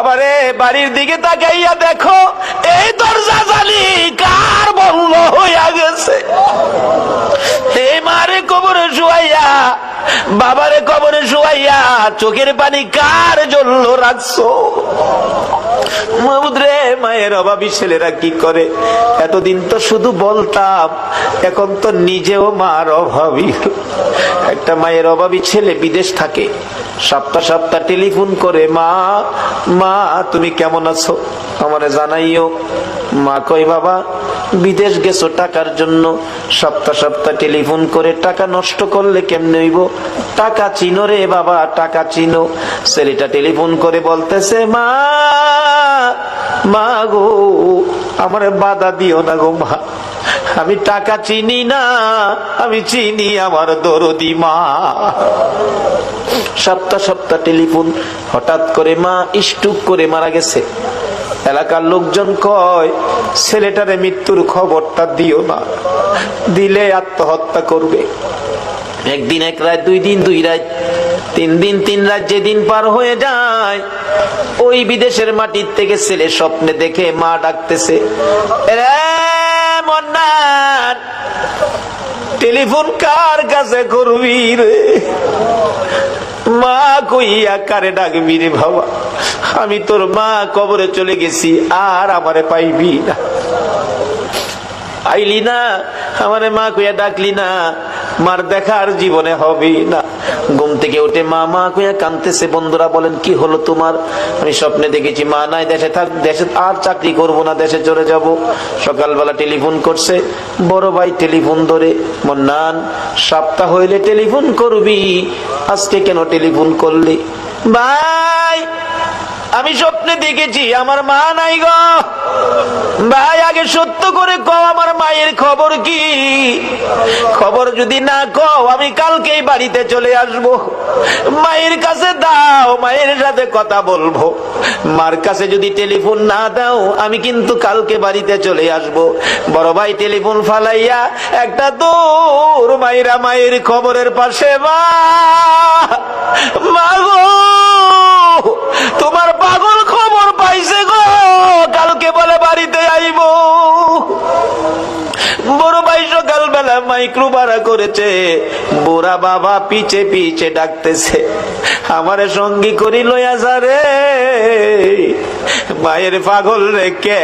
বাবারে বাড়ির দিকে তাকাইয়া দেখো এই দরজা জালি কার বন্ধ হইয়া গেছে। এই মারে কবরে শুয়াইয়া, বাবারে কবরে শুয়াইয়া চোখের পানি কার জন্য রাখছো। মাহমুদ রে, মায়ের অভাবী ছেলেরা কি করে? এতদিন তো শুধু বলতাম, এখন তো নিজেও মার অভাবী। একটা মায়ের অভাবী ছেলে বিদেশ থাকে, সপ্তাহ সপ্তাহ টেলিফোন করে, মা মা তুমি কেমন আছো, আমারে জানাইও। মা কই বাবা বিদেশ গেছো টাকার জন্য, সপ্তাহ সপ্তাহ টেলিফোন করে টাকা নষ্ট করলে কেমনে হইব? টাকা চিনো রে বাবা, টাকা চিনো। ছেলেটা টেলিফোন করে বলতেছে, মা মা গো আমারে বাধা দিও না গো মা, আমি টাকা চিনি না, আমি চিনি আমার দরদি মা। সপ্তাহ সপ্তাহ টেলিফোন, হঠাৎ করে মা স্ট্রোক করে মারা গেছে। এলাকার লোকজন কয় ছেলেটারে মৃত্যুর খবরটা দিও না, দিলে আত্মহত্যা করবে। একদিন এক রাত, দুই দিন দুই রাত, তিন দিন তিন রাত, যেদিন পার হয়ে যায় ওই বিদেশের মাটির থেকে ছেলে স্বপ্নে দেখে মা ডাকতেছে, রে মন্নান টেলিফোন কার কাছে করবি রে? মা কইয়া কারে ডাকবি রে বাবা, আমি তোর মা, কবরে চলে গেছি, আর আমারে পাইবি না। আইলি না আমারে মা কইয়া ডাকলি না, মার দেখার জীবনে হবে না। ঘুম থেকে উঠে মা মা কইয়া কাঁদতেছে। বন্ধুরা বলেন কি হলো তোমার? আমি স্বপ্নে দেখেছি মা নাই, দেশে থাক, দেশে আর চাকরি করব না, দেশে চলে যাব। সকালবেলা টেলিফোন করছে, বড় ভাই টেলিফোন ধরে, মন্নান সপ্তাহ হইলে টেলিফোন করবি, আজকে কেন টেলিফোন করলি? ভাই আমি স্বপ্নে দেখেছি আমার মা নাই গো। ভাই আগে সত্য করে কও আমার মায়ের খবর কি? খবর যদি না কও আমি কালকেই বাড়িতে চলে আসব। মায়ের কাছে দাও, মায়ের সাথে কথা বলবো। মার কাছে যদি টেলিফোন না দাও আমি কিন্তু কালকে বাড়িতে চলে আসব। বড় ভাই টেলিফোন ফালাইয়া একটা দৌড় মাইরা মায়ের খবরের পাশে, মা গো তোমার পাগল খবর পাইছে গো, কালকে বলে বাড়িতে আইব। বড় ভাই সকালবেলা মাইক্রো ভাড়া করেছে, বুড়া বাবা পিছে পিছে ডাকতেছে, আমারে সঙ্গী করি লইয়া যা রে, মায়ের পাগল রেখে